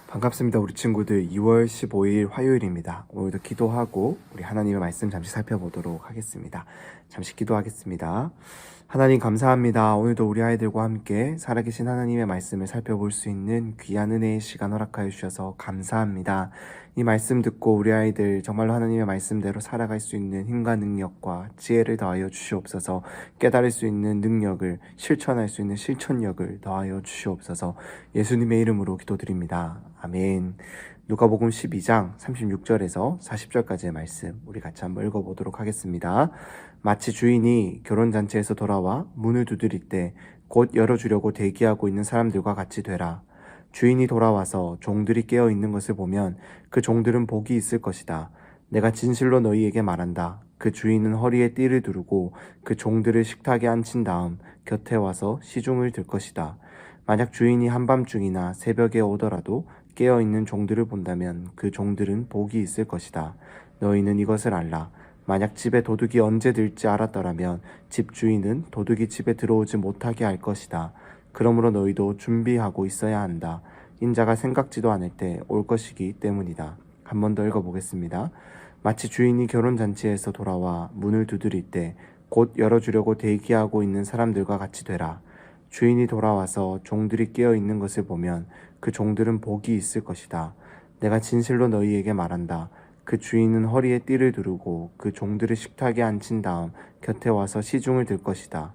반갑습니다. 우리 친구들 2월 15일 화요일입니다. 오늘도 기도하고 우리 하나님의 말씀 잠시 살펴보도록 하겠습니다. 잠시 기도하겠습니다. 하나님 감사합니다. 오늘도 우리 아이들과 함께 살아계신 하나님의 말씀을 살펴볼 수 있는 귀한 은혜의 시간 허락하여 주셔서 감사합니다. 이 말씀 듣고 우리 아이들 정말로 하나님의 말씀대로 살아갈 수 있는 힘과 능력과 지혜를 더하여 주시옵소서. 깨달을 수 있는 능력을, 실천할 수 있는 실천력을 더하여 주시옵소서. 예수님의 이름으로 기도드립니다. 아멘. 누가복음 12장 36절에서 40절까지의 말씀 우리 같이 한번 읽어보도록 하겠습니다. 마치 주인이 결혼잔치에서 돌아와 문을 두드릴 때 곧 열어주려고 대기하고 있는 사람들과 같이 되라. 주인이 돌아와서 종들이 깨어 있는 것을 보면 그 종들은 복이 있을 것이다. 내가 진실로 너희에게 말한다. 그 주인은 허리에 띠를 두르고 그 종들을 식탁에 앉힌 다음 곁에 와서 시중을 들 것이다. 만약 주인이 한밤중이나 새벽에 오더라도 깨어있는 종들을 본다면 그 종들은 복이 있을 것이다. 너희는 이것을 알라. 만약 집에 도둑이 언제 들지 알았더라면 집주인은 도둑이 집에 들어오지 못하게 할 것이다. 그러므로 너희도 준비하고 있어야 한다. 인자가 생각지도 않을 때 올 것이기 때문이다. 한 번 더 읽어보겠습니다. 마치 주인이 결혼잔치에서 돌아와 문을 두드릴 때 곧 열어주려고 대기하고 있는 사람들과 같이 되라. 주인이 돌아와서 종들이 깨어 있는 것을 보면 그 종들은 복이 있을 것이다. 내가 진실로 너희에게 말한다. 그 주인은 허리에 띠를 두르고 그 종들을 식탁에 앉힌 다음 곁에 와서 시중을 들 것이다.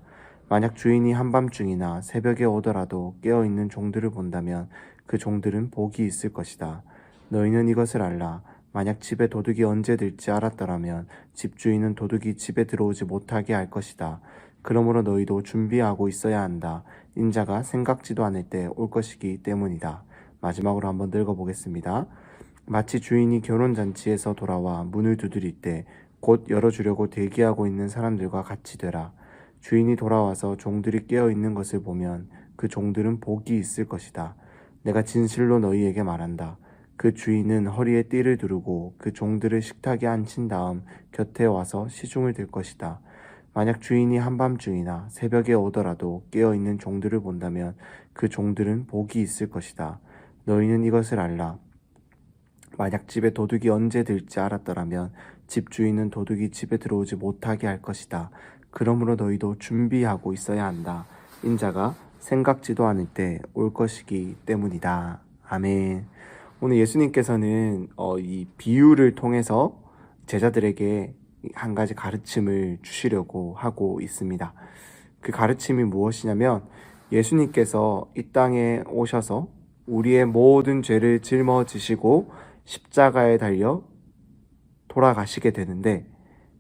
만약 주인이 한밤중이나 새벽에 오더라도 깨어있는 종들을 본다면 그 종들은 복이 있을 것이다. 너희는 이것을 알라. 만약 집에 도둑이 언제 들지 알았더라면 집주인은 도둑이 집에 들어오지 못하게 할 것이다. 그러므로 너희도 준비하고 있어야 한다. 인자가 생각지도 않을 때 올 것이기 때문이다. 마지막으로 한번 읽어보겠습니다. 마치 주인이 결혼잔치에서 돌아와 문을 두드릴 때 곧 열어주려고 대기하고 있는 사람들과 같이 되라. 주인이 돌아와서 종들이 깨어있는 것을 보면 그 종들은 복이 있을 것이다. 내가 진실로 너희에게 말한다. 그 주인은 허리에 띠를 두르고 그 종들을 식탁에 앉힌 다음 곁에 와서 시중을 들 것이다. 만약 주인이 한밤중이나 새벽에 오더라도 깨어있는 종들을 본다면 그 종들은 복이 있을 것이다. 너희는 이것을 알라. 만약 집에 도둑이 언제 들지 알았더라면 집주인은 도둑이 집에 들어오지 못하게 할 것이다. 그러므로 너희도 준비하고 있어야 한다. 인자가 생각지도 않을 때 올 것이기 때문이다. 아멘. 오늘 예수님께서는 이 비유를 통해서 제자들에게 한 가지 가르침을 주시려고 하고 있습니다. 그 가르침이 무엇이냐면 예수님께서 이 땅에 오셔서 우리의 모든 죄를 짊어지시고 십자가에 달려 돌아가시게 되는데,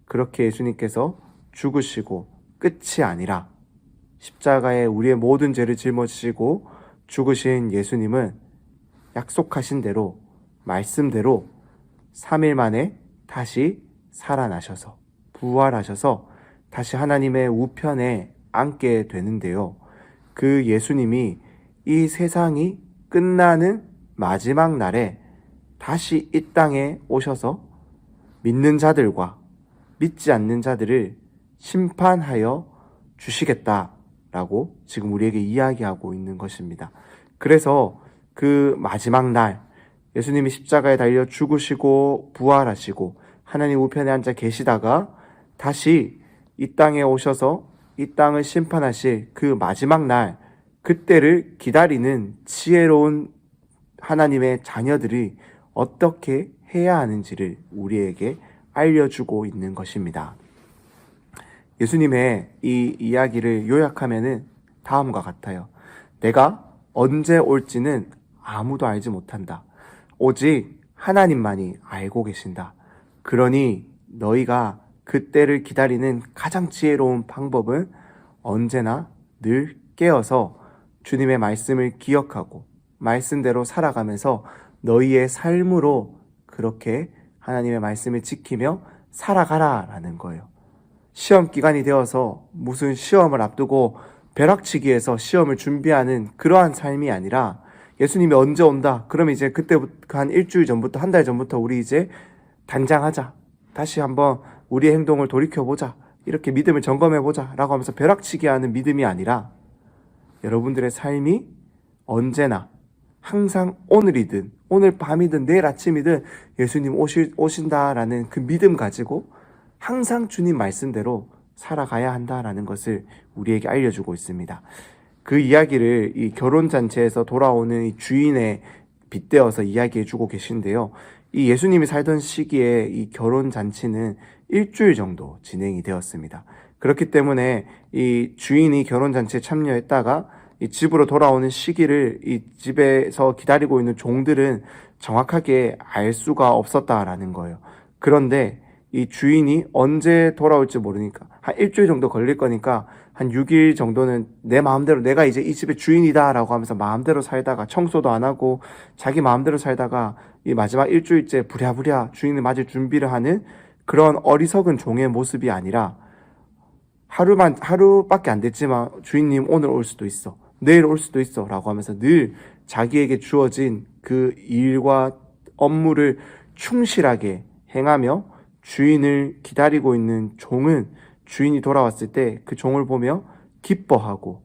그렇게 예수님께서 죽으시고 끝이 아니라 십자가에 우리의 모든 죄를 짊어지시고 죽으신 예수님은 약속하신 대로, 말씀대로 3일 만에 다시 살아나셔서 부활하셔서 다시 하나님의 우편에 앉게 되는데요. 그 예수님이 이 세상이 끝나는 마지막 날에 다시 이 땅에 오셔서 믿는 자들과 믿지 않는 자들을 심판하여 주시겠다라고 지금 우리에게 이야기하고 있는 것입니다. 그래서 그 마지막 날 예수님이 십자가에 달려 죽으시고 부활하시고 하나님 우편에 앉아 계시다가 다시 이 땅에 오셔서 이 땅을 심판하실 그 마지막 날, 그때를 기다리는 지혜로운 하나님의 자녀들이 어떻게 해야 하는지를 우리에게 알려주고 있는 것입니다. 예수님의 이 이야기를 요약하면은 다음과 같아요. 내가 언제 올지는 아무도 알지 못한다. 오직 하나님만이 알고 계신다. 그러니 너희가 그때를 기다리는 가장 지혜로운 방법은 언제나 늘 깨어서 주님의 말씀을 기억하고 말씀대로 살아가면서 너희의 삶으로 그렇게 하나님의 말씀을 지키며 살아가라라는 거예요. 시험 기간이 되어서 무슨 시험을 앞두고 벼락치기해서 시험을 준비하는 그러한 삶이 아니라, 예수님이 언제 온다 그러면 이제 그때부터 한 일주일 전부터, 한 달 전부터 우리 이제 단장하자, 다시 한번 우리의 행동을 돌이켜보자, 이렇게 믿음을 점검해보자 라고 하면서 벼락치기 하는 믿음이 아니라, 여러분들의 삶이 언제나 항상 오늘이든 오늘 밤이든 내일 아침이든 예수님 오신다라는 그 믿음 가지고 항상 주님 말씀대로 살아가야 한다라는 것을 우리에게 알려주고 있습니다. 그 이야기를 이 결혼잔치에서 돌아오는 이 주인에 빗대어서 이야기해주고 계신데요. 이 예수님이 살던 시기에 이 결혼잔치는 일주일 정도 진행이 되었습니다. 그렇기 때문에 이 주인이 결혼잔치에 참여했다가 이 집으로 돌아오는 시기를 이 집에서 기다리고 있는 종들은 정확하게 알 수가 없었다라는 거예요. 그런데 이 주인이 언제 돌아올지 모르니까 한 일주일 정도 걸릴 거니까 한 6일 정도는 내 마음대로 내가 이제 이 집의 주인이다라고 하면서 마음대로 살다가 청소도 안 하고 자기 마음대로 살다가 이 마지막 일주일째 부랴부랴 주인을 맞을 준비를 하는 그런 어리석은 종의 모습이 아니라 하루밖에 안 됐지만 주인님 오늘 올 수도 있어. 내일 올 수도 있어. 라고 하면서 늘 자기에게 주어진 그 일과 업무를 충실하게 행하며 주인을 기다리고 있는 종은 주인이 돌아왔을 때 그 종을 보며 기뻐하고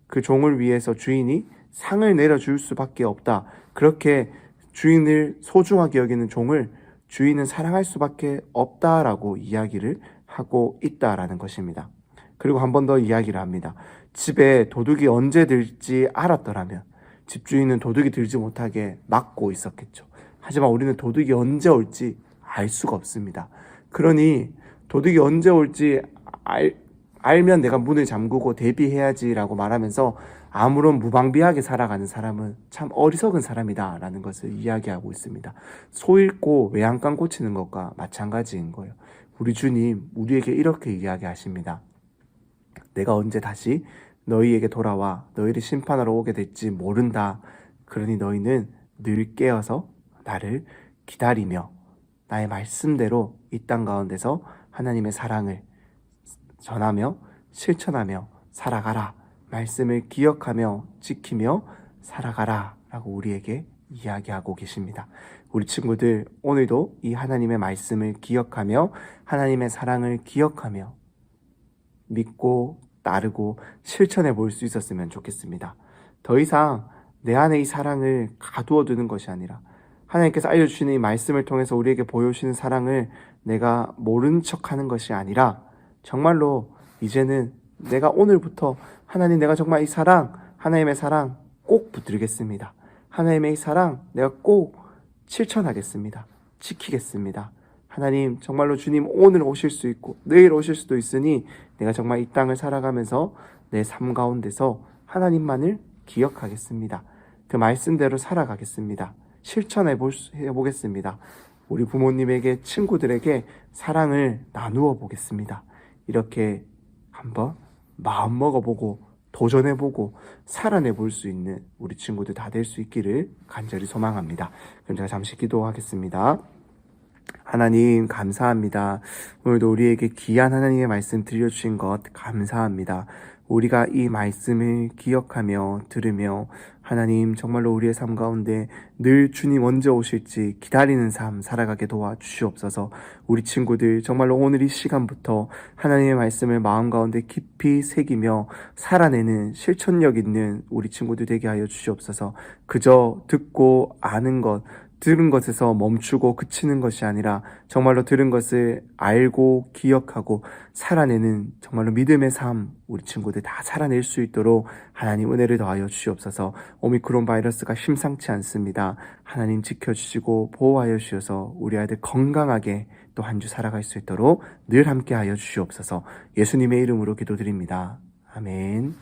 그 종을 위해서 주인이 상을 내려줄 수밖에 없다. 그렇게 주인을 소중하게 여기는 종을 주인은 사랑할 수밖에 없다라고 이야기를 하고 있다라는 것입니다. 그리고 한 번 더 이야기를 합니다. 집에 도둑이 언제 들지 알았더라면 집주인은 도둑이 들지 못하게 막고 있었겠죠. 하지만 우리는 도둑이 언제 올지 알 수가 없습니다. 그러니 도둑이 언제 올지 알면 내가 문을 잠그고 대비해야지라고 말하면서 아무런 무방비하게 살아가는 사람은 참 어리석은 사람이다라는 것을 이야기하고 있습니다. 소 잃고 외양간 고치는 것과 마찬가지인 거예요. 우리 주님 우리에게 이렇게 이야기하십니다. 내가 언제 다시 너희에게 돌아와 너희를 심판하러 오게 될지 모른다. 그러니 너희는 늘 깨어서 나를 기다리며 나의 말씀대로 이 땅 가운데서 하나님의 사랑을 전하며 실천하며 살아가라. 말씀을 기억하며 지키며 살아가라 라고 우리에게 이야기하고 계십니다. 우리 친구들 오늘도 이 하나님의 말씀을 기억하며 하나님의 사랑을 기억하며 믿고 따르고 실천해 볼 수 있었으면 좋겠습니다. 더 이상 내 안에 이 사랑을 가두어 두는 것이 아니라 하나님께서 알려주시는 이 말씀을 통해서 우리에게 보여주시는 사랑을 내가 모른 척하는 것이 아니라 정말로 이제는 내가 오늘부터 하나님 내가 정말 이 사랑 하나님의 사랑 꼭 붙들겠습니다. 하나님의 이 사랑 내가 꼭 실천하겠습니다. 지키겠습니다. 하나님 정말로 주님 오늘 오실 수 있고 내일 오실 수도 있으니 내가 정말 이 땅을 살아가면서 내 삶 가운데서 하나님만을 기억하겠습니다. 그 말씀대로 살아가겠습니다. 실천해 보겠습니다. 우리 부모님에게 친구들에게 사랑을 나누어 보겠습니다. 이렇게 한번 마음 먹어보고 도전해보고 살아내볼 수 있는 우리 친구들 다 될 수 있기를 간절히 소망합니다. 그럼 제가 잠시 기도하겠습니다. 하나님 감사합니다. 오늘도 우리에게 귀한 하나님의 말씀 들려주신 것 감사합니다. 우리가 이 말씀을 기억하며 들으며 하나님 정말로 우리의 삶 가운데 늘 주님 언제 오실지 기다리는 삶 살아가게 도와주시옵소서. 우리 친구들 정말로 오늘 이 시간부터 하나님의 말씀을 마음 가운데 깊이 새기며 살아내는 실천력 있는 우리 친구들 되게 하여 주시옵소서. 그저 듣고 아는 것 들은 것에서 멈추고 그치는 것이 아니라 정말로 들은 것을 알고 기억하고 살아내는 정말로 믿음의 삶 우리 친구들 다 살아낼 수 있도록 하나님 은혜를 더하여 주시옵소서. 오미크론 바이러스가 심상치 않습니다. 하나님 지켜주시고 보호하여 주셔서 우리 아이들 건강하게 또 한 주 살아갈 수 있도록 늘 함께 하여 주시옵소서. 예수님의 이름으로 기도드립니다. 아멘.